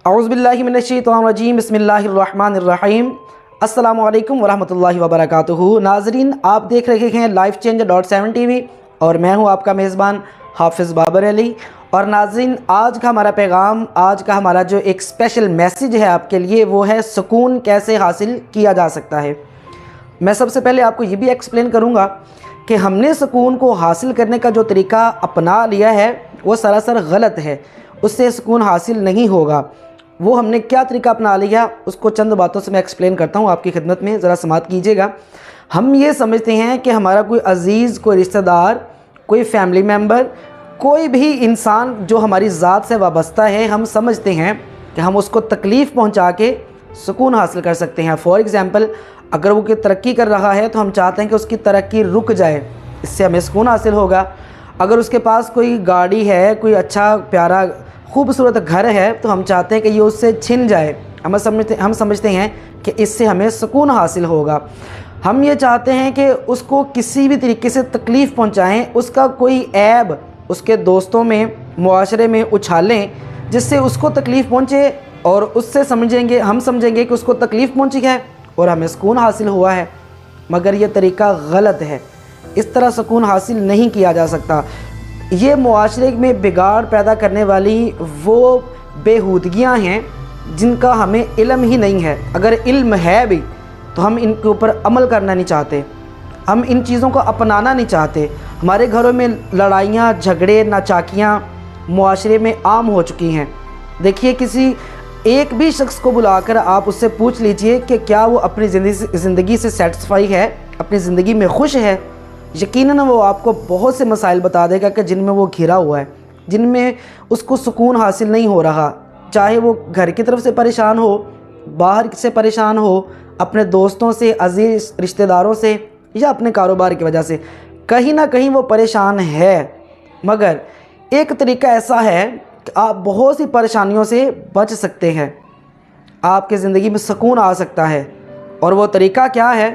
औज़ुबिल्लाहि मिनश्शैतानिर्रजीम बिस्मिल्लाहिर्रहमानिर्रहीम। अस्सलामु अलैकुम वरहमतुल्लाहि वबरकातुहू। नाज़रीन, आप देख रहे हैं LifeChanger.7 TV और मैं हूं आपका मेज़बान हाफिज़ बाबर अली। और नाज़रीन, आज का हमारा पैगाम, आज का हमारा जो एक स्पेशल मैसेज है आपके लिए, वो है सुकून कैसे हासिल किया जा सकता है। मैं सबसे पहले आपको ये भी एक्सप्लेन करूँगा कि हमने सुकून को हासिल करने का जो तरीका अपना लिया है वो सरासर गलत है, उससे सुकून हासिल नहीं होगा। वो हमने क्या तरीका अपना लिया उसको चंद बातों से मैं एक्सप्लेन करता हूँ आपकी खिदमत में, ज़रा समात कीजिएगा। हम ये समझते हैं कि हमारा कोई अज़ीज़, कोई रिश्तेदार, कोई फैमिली मेम्बर, कोई भी इंसान जो हमारी ज़ात से वाबस्ता है, हम समझते हैं कि हम उसको तकलीफ़ पहुँचा के सुकून हासिल कर सकते हैं। फॉर एग्ज़ाम्पल, अगर वो कोई तरक्की कर रहा है तो हम चाहते हैं कि उसकी तरक्की रुक जाए, इससे हमें सुकून हासिल होगा। अगर उसके पास कोई गाड़ी है, कोई अच्छा प्यारा खूबसूरत घर है, तो हम चाहते हैं कि ये उससे छिन जाए। हम समझते हैं कि इससे हमें सुकून हासिल होगा। हम ये चाहते हैं कि उसको किसी भी तरीके से तकलीफ़ पहुंचाएं, उसका कोई ऐब उसके दोस्तों में, मुआशरे में उछालें जिससे उसको तकलीफ़ पहुंचे और उससे हम समझेंगे कि उसको तकलीफ़ पहुंची है और हमें सुकून हासिल हुआ है। मगर ये तरीका गलत है, इस तरह सुकून हासिल नहीं किया जा सकता। ये मुआशरे में बिगाड़ पैदा करने वाली वो बेहूदगियाँ हैं जिनका हमें इल्म ही नहीं है। अगर इल्म है भी तो हम इनके ऊपर अमल करना नहीं चाहते, हम इन चीज़ों को अपनाना नहीं चाहते। हमारे घरों में लड़ाइयाँ, झगड़े, नाचाकियाँ मुआशरे में आम हो चुकी हैं। देखिए, किसी एक भी शख्स को बुलाकर आप उससे पूछ लीजिए कि क्या वो अपनी ज़िंदगी से सेटिस्फाई है, अपनी ज़िंदगी में खुश है। यकीनन वो आपको बहुत से मसाइल बता देगा कि जिनमें वो घिरा हुआ है, जिनमें उसको सुकून हासिल नहीं हो रहा। चाहे वो घर की तरफ से परेशान हो, बाहर से परेशान हो, अपने दोस्तों से, अजीज़ रिश्तेदारों से, या अपने कारोबार की वजह से, कहीं ना कहीं वो परेशान है। मगर एक तरीका ऐसा है कि आप बहुत सी परेशानियों से बच सकते हैं, आपकी ज़िंदगी में सुकून आ सकता है। और वो तरीका क्या है?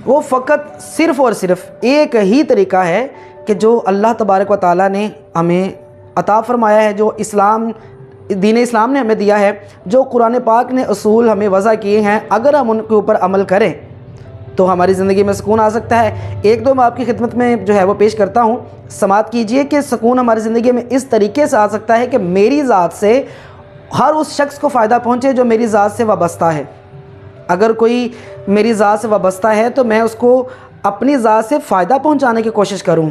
वो फ़कत सिर्फ़ और सिर्फ एक ही तरीका है कि जो अल्लाह तबारक व तआला ने हमें अता फ़रमाया है, जो दीन इस्लाम ने हमें दिया है, जो कुरान पाक ने असूल हमें वज़ा किए हैं। अगर हम उनके ऊपर अमल करें तो हमारी ज़िंदगी में सुकून आ सकता है। एक दो मैं आपकी खिदमत में जो है वो पेश करता हूँ, समात कीजिए कि सुकून हमारी ज़िंदगी में इस तरीके से आ सकता है कि मेरी ज़ात से हर उस शख्स को फ़ायदा पहुँचे जो मेरी ज़ात से वाबस्ता है। अगर कोई मेरी ज़ात से वाबस्ता है तो मैं उसको अपनी ज़ात से फ़ायदा पहुंचाने की कोशिश करूं।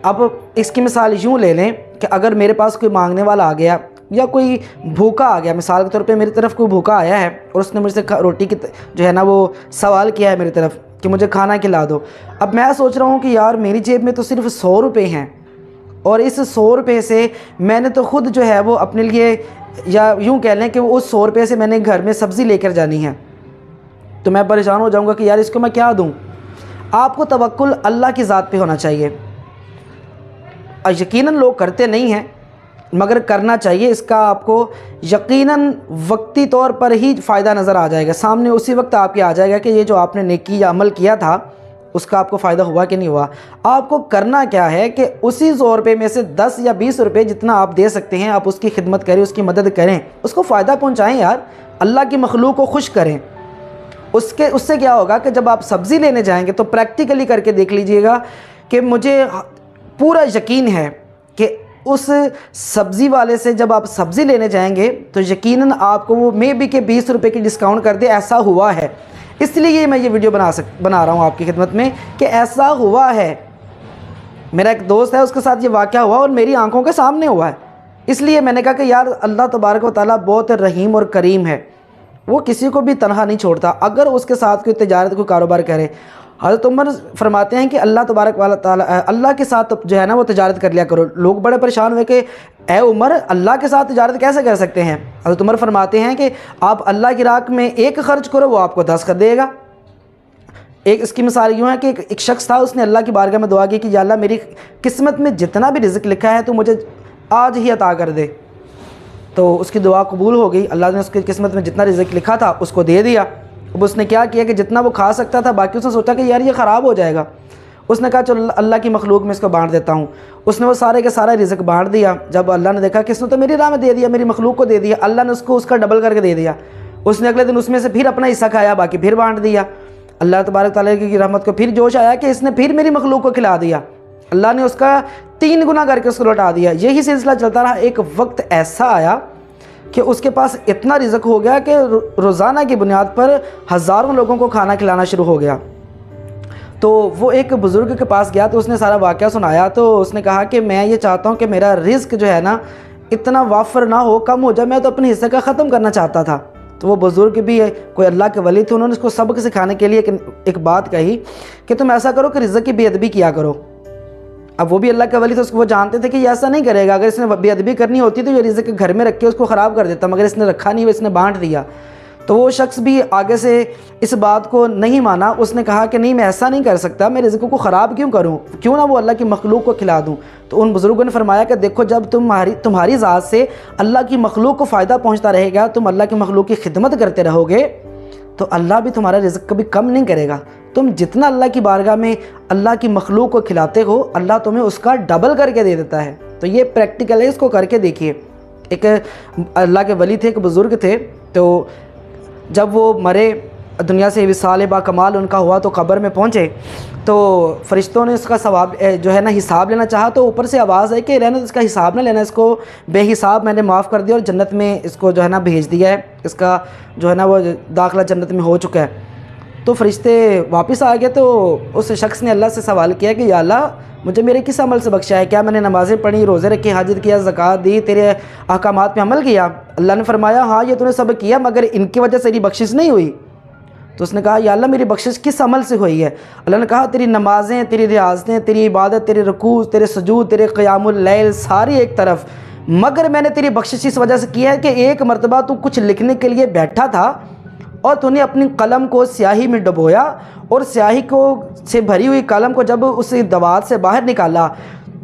अब इसकी मिसाल यूँ ले लें कि अगर मेरे पास कोई मांगने वाला आ गया या कोई भूखा आ गया, मिसाल के तौर पे मेरी तरफ कोई भूखा आया है और उसने मुझसे रोटी की जो है ना वो सवाल किया है मेरी तरफ कि मुझे खाना खिला दो। अब मैं सोच रहा हूँ कि यार मेरी जेब में तो सिर्फ 100 रुपये हैं और इस 100 रुपये से मैंने तो ख़ुद जो है वो अपने लिए, या यूँ कह लें कि उस 100 रुपये से मैंने घर में सब्ज़ी लेकर जानी है, तो मैं परेशान हो जाऊंगा कि यार इसको मैं क्या दूं। आपको तवक्कुल अल्लाह की ज़ात पे होना चाहिए। यकीनन लोग करते नहीं हैं मगर करना चाहिए। इसका आपको यकीनन वक्ती तौर पर ही फ़ायदा नज़र आ जाएगा, सामने उसी वक्त आपके आ जाएगा कि ये जो आपने नेकी या अमल किया था उसका आपको फ़ायदा हुआ कि नहीं हुआ। आपको करना क्या है कि उसी 100 रुपये में से 10 या 20 रुपये जितना आप दे सकते हैं, आप उसकी खिदमत करें, उसकी मदद करें, उसको फ़ायदा पहुँचाएँ यार, अल्लाह की मखलूक को खुश करें। उससे क्या होगा कि जब आप सब्ज़ी लेने जाएंगे तो प्रैक्टिकली करके देख लीजिएगा कि मुझे पूरा यकीन है कि उस सब्ज़ी वाले से जब आप सब्ज़ी लेने जाएंगे तो यकीनन आपको वो मे बी के 20 रुपये की डिस्काउंट कर दे। ऐसा हुआ है, इसलिए मैं ये वीडियो बना रहा हूँ आपकी खिदमत में कि ऐसा हुआ है। मेरा एक दोस्त है, उसके साथ ये वाक़या हुआ और मेरी आंखों के सामने हुआ है। इसलिए मैंने कहा कि यार अल्लाह तबारक व तआला बहुत रहीम और करीम है, वो किसी को भी तनहा नहीं छोड़ता। अगर उसके साथ कोई तिजारत, कोई कारोबार करे, हज़रत उमर फरमाते हैं कि अल्लाह तबारक व तआला, अल्लाह के साथ जो है ना वो तिजारत कर लिया करो। लोग बड़े परेशान हुए कि ए उमर, अल्लाह के साथ तिजारत कैसे कर सकते हैं? हज़रत उमर फरमाते हैं कि आप अल्लाह की राह में एक खर्च करो, वो आपको 10 कर देगा। एक इसकी मिसाल यूँ है कि एक शख्स था, उसने अल्लाह की बारगाह में दुआ की कि या अल्लाह मेरी किस्मत में जितना भी रिज़्क़ लिखा है तो मुझे आज ही अता कर दे। तो उसकी दुआ कबूल हो गई, अल्लाह ने उसकी किस्मत में जितना रिज़्क़ लिखा था उसको दे दिया। अब उसने क्या किया कि जितना वो खा सकता था बाकी उसने सोचा कि यार ये ख़राब हो जाएगा, उसने कहा चलो अल्लाह की मखलूक में इसको बांट देता हूँ। उसने वो सारे के सारा रिज़्क बांट दिया। जब अल्लाह ने देखा कि इसने तो मेरी राह में दे दिया, मेरी मखलूक को दे दिया, अल्लाह ने उसको उसका डबल करके दे दिया। उसने अगले दिन उसमें से फिर अपना हिस्सा खाया, बाकी फिर बांट दिया। अल्लाह तबारक तआला की रहमत को फिर जोश आया कि इसने फिर मेरी मखलूक को खिला दिया। अल्लाह ने उसका 3 गुना करके उसको लौटा दिया। यही सिलसिला चलता रहा। एक वक्त ऐसा आया कि उसके पास इतना रिज़्क हो गया कि रोज़ाना की बुनियाद पर हज़ारों लोगों को खाना खिलाना शुरू हो गया। तो वो एक बुज़ुर्ग के पास गया तो उसने सारा वाक़या सुनाया। तो उसने कहा कि मैं ये चाहता हूँ कि मेरा रिज़्क जो है ना इतना वाफर ना हो, कम हो जाए, मैं तो अपने हिस्से का ख़त्म करना चाहता था। तो वो बुज़ुर्ग भी कोई अल्लाह के वली थे, उन्होंने उसको सबक सिखाने के लिए एक बात कही कि तुम ऐसा करो कि रिज़्क की बेअदबी किया करो। अब वो भी अल्लाह के वली थे, उसको वो जानते थे कि ये ऐसा नहीं करेगा। अगर इसने बेअदबी करनी होती तो ये रिज़्क घर में रख के उसको ख़राब कर देता, मगर इसने रखा नहीं, इसने बांट दिया। तो वो शख्स भी आगे से इस बात को नहीं माना। उसने कहा कि नहीं, मैं ऐसा नहीं कर सकता, मैं रिज़्क को ख़राब क्यों करूं, क्यों ना वो अल्लाह की मखलूक को खिला दूं। तो उन बुज़ुर्गों ने फरमाया कि देखो, जब तुम्हारी ज़ात से अल्लाह की मखलूक को फ़ायदा पहुँचता रहेगा, तुम अल्लाह की मखलूक की खिदमत करते रहोगे, तो अल्लाह भी तुम्हारा रिज़्क कभी कम नहीं करेगा। तुम जितना अल्लाह की बारगाह में अल्लाह की मखलूक को खिलाते हो, अल्लाह तुम्हें उसका डबल करके दे देता है। तो ये प्रैक्टिकल है, इसको करके देखिए। एक अल्लाह के वली थे, एक बुज़ुर्ग थे। तो जब वो मरे, दुनिया से विसाल बा कमाल उनका हुआ, तो कब्र में पहुँचे तो फ़रिश्तों ने उसका सवाब जो है ना हिसाब लेना चाहा। तो ऊपर से आवाज़ आई कि रहना, तो इसका हिसाब ना लेना, इसको बेहिसाब मैंने माफ़ कर दिया और जन्नत में इसको जो है ना भेज दिया है, इसका जो है ना वो दाखिला जन्नत में हो चुका है। तो फ़रिश्ते वापस आ गए। तो उस शख्स ने अल्लाह से सवाल किया कि या अल्लाह, मुझे मेरे किस अमल से बख्शा है? क्या मैंने नमाज़ें पढ़ी, रोज़े रखे, हज किया, ज़कात दी, तेरे अहकामात पे अमल किया? अल्लाह ने फरमाया हाँ, ये तूने सब किया, मगर इनकी वजह से तेरी बख्शिश नहीं हुई। तो उसने कहा या अल्लाह, मेरी बख्शिश किस अमल से हुई है? अल्लाह ने कहा तेरी नमाज़ें, तेरी रियाज़तें, तेरी इबादत, तेरे रुकू, तेरे सजूद, तेरे क़यामुल लैल सारी एक तरफ, मगर मैंने तेरी बख्शिश इस वजह से की है कि एक मरतबा तू कुछ लिखने के लिए बैठा था और तूने अपनी कलम को स्याही में डुबोया और स्याही को से भरी हुई कलम को जब उस दवात से बाहर निकाला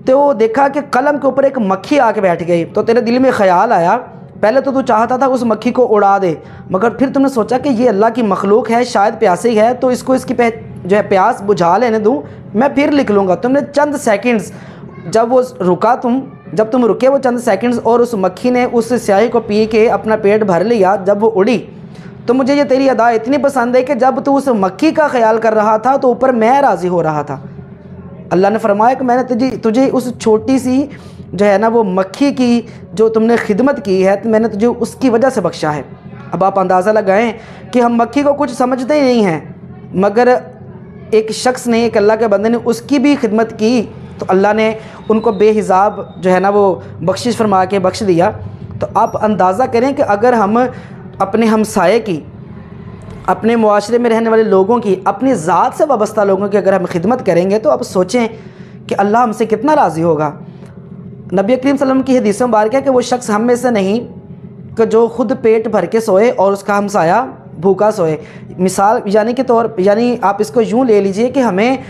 तो देखा कि कलम के ऊपर एक मक्खी आके बैठ गई। तो तेरे दिल में ख़याल आया, पहले तो तू चाहता था उस मक्खी को उड़ा दे, मगर फिर तुमने सोचा कि ये अल्लाह की मखलूक है, शायद प्यासी है, तो इसको इसकी जो है प्यास बुझा लेने दूँ, मैं फिर लिख लूँगा। तुमने चंद सेकंड्स जब वो रुका, जब तुम रुके वो चंद सेकंड्स, और उस मक्खी ने उस स्याही को पी के अपना पेट भर लिया, जब वो उड़ी, तो मुझे ये तेरी अदा इतनी पसंद है कि जब तू उस मक्खी का ख्याल कर रहा था तो ऊपर मैं राज़ी हो रहा था। अल्लाह ने फरमाया कि मैंने तुझे उस छोटी सी जो है ना वो मक्खी की जो तुमने खिदमत की है, तो मैंने तुझे उसकी वजह से बख्शा है। अब आप अंदाज़ा लगाएं कि हम मक्खी को कुछ समझते ही नहीं हैं, मगर एक शख्स ने, एक अल्लाह के बंदे ने उसकी भी खिदमत की, तो अल्लाह ने उनको बेहिसाब जो है ना वो बख्शिश फरमा के बख्श दिया। तो आप अंदाज़ा करें कि अगर हम अपने हमसाये की, अपने मुआशरे में रहने वाले लोगों की, अपनी ज़ात से वाबस्ता लोगों की अगर हम खिदमत करेंगे, तो आप सोचें कि अल्लाह हमसे कितना राज़ी होगा। नबी करीम सल्लल्लाहु अलैहि वसल्लम की हदीस मुबारक है कि वो शख्स हम में से नहीं कि जो ख़ुद पेट भर के सोए और उसका हमसाया भूखा सोए। मिसाल यानी आप इसको यूँ ले लीजिए कि हमें,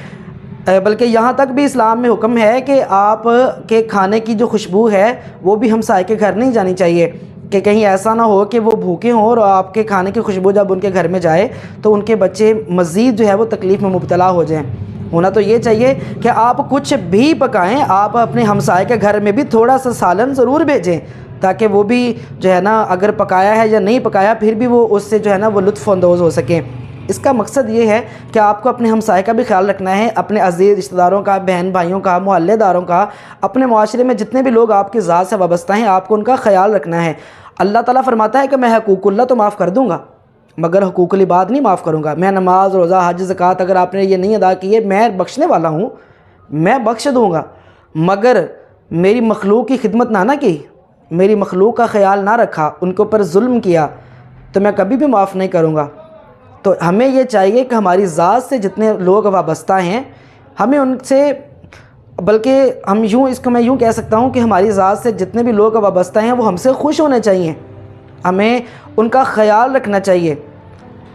बल्कि यहाँ तक भी इस्लाम में हुक्म है कि आप के खाने की जो खुशबू है वो भी हमसाये के घर नहीं जानी चाहिए, कि कहीं ऐसा ना हो कि वो भूखे हों और आपके खाने की खुशबू जब उनके घर में जाए तो उनके बच्चे मज़ीद जो है वो तकलीफ़ में मुब्तला हो जाएं। होना तो ये चाहिए कि आप कुछ भी पकाएं, आप अपने हमसाये के घर में भी थोड़ा सा सालन ज़रूर भेजें, ताकि वो भी जो है ना अगर पकाया है या नहीं पकाया फिर भी वो उससे जो है ना वो लुत्फ़अंदोज़ हो सकें। इसका मकसद ये है कि आपको अपने हमसाये का भी ख्याल रखना है, अपने अज़ीज़ रिश्तेदारों का, बहन भाइयों का, मोहल्लेदारों का, अपने मुआशरे में जितने भी लोग आपकी ज़ात से वाबस्ता हैं, आपको उनका ख्याल रखना है। अल्लाह ताला फरमाता है कि मैं हकूक़ुल्लाह तो माफ़ कर दूँगा, मगर हकूक़ुल इबाद नहीं माफ़ करूँगा। मैं नमाज, रोज़ा, हज, ज़कात अगर आपने ये नहीं अदा किए, मैं बख्शने वाला हूँ, मैं बख्श दूँगा, मगर मेरी मखलूक की खिदमत ना की, मेरी मखलूक का ख्याल ना रखा, उनके ऊपर जुल्म किया, तो मैं कभी भी माफ़ नहीं करूँगा। तो हमें ये चाहिए कि हमारी ज़ात से जितने लोग वाबस्ता हैं, हमें उनसे, बल्कि हम मैं यूँ कह सकता हूँ कि हमारी ज़ात से जितने भी लोग वाबस्ता हैं वो हमसे खुश होने चाहिए, हमें उनका ख़याल रखना चाहिए,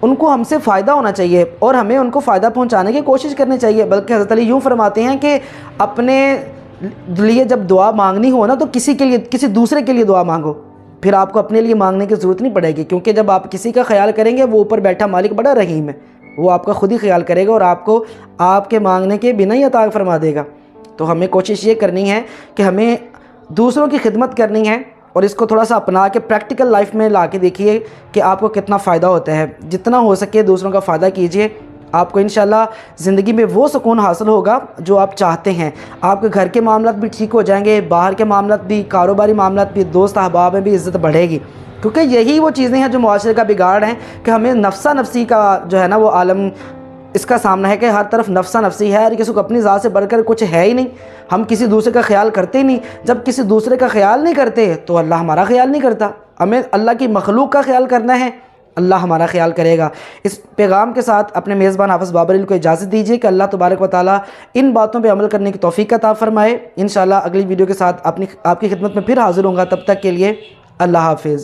उनको हमसे फ़ायदा होना चाहिए और हमें उनको फ़ायदा पहुँचाने की कोशिश करनी चाहिए। बल्कि हज़रत अली यूँ फरमाते हैं कि अपने लिए जब दुआ मांगनी हो ना, तो किसी के लिए, किसी दूसरे के लिए दुआ मांगो, फिर आपको अपने लिए मांगने की ज़रूरत नहीं पड़ेगी, क्योंकि जब आप किसी का ख्याल करेंगे वो ऊपर बैठा मालिक बड़ा रहीम है। वो आपका खुद ही ख्याल करेगा और आपको आपके मांगने के बिना ही अता फरमा देगा। तो हमें कोशिश ये करनी है कि हमें दूसरों की खिदमत करनी है और इसको थोड़ा सा अपना के प्रैक्टिकल लाइफ में ला के देखिए कि आपको कितना फ़ायदा होता है। जितना हो सके दूसरों का फ़ायदा कीजिए, आपको इंशाल्लाह ज़िंदगी में वो सुकून हासिल होगा जो आप चाहते हैं। आपके घर के मामलात भी ठीक हो जाएंगे, बाहर के मामलात भी, कारोबारी मामलात भी, दोस्त अहबाब में भी इज़्ज़त बढ़ेगी। क्योंकि यही वो चीज़ें हैं जो मुआशरे का बिगाड़ हैं कि हमें नफ्सा नफ्सी का जो है ना वो आलम इसका सामना है कि हर तरफ नफ्सा नफ्सी है, हर किसी को अपनी ज़ात से बढ़कर कुछ है ही नहीं। हम किसी दूसरे का ख्याल करते ही नहीं। जब किसी दूसरे का ख्याल नहीं करते तो अल्लाह हमारा ख्याल नहीं करता। हमें अल्लाह की मखलूक का ख्याल करना है, अल्लाह हमारा ख्याल करेगा। इस पैगाम के साथ अपने मेज़बान हाफ़िज़ बाबर को इजाज़त दीजिए कि अल्लाह तबारक व तआला इन बातों पर अमल करने की तौफ़ीक़ अता फ़रमाए। इंशाअल्लाह अगली वीडियो के साथ आपकी खिदमत में फिर हाज़िर होऊंगा। तब तक के लिए अल्लाह हाफ़िज़।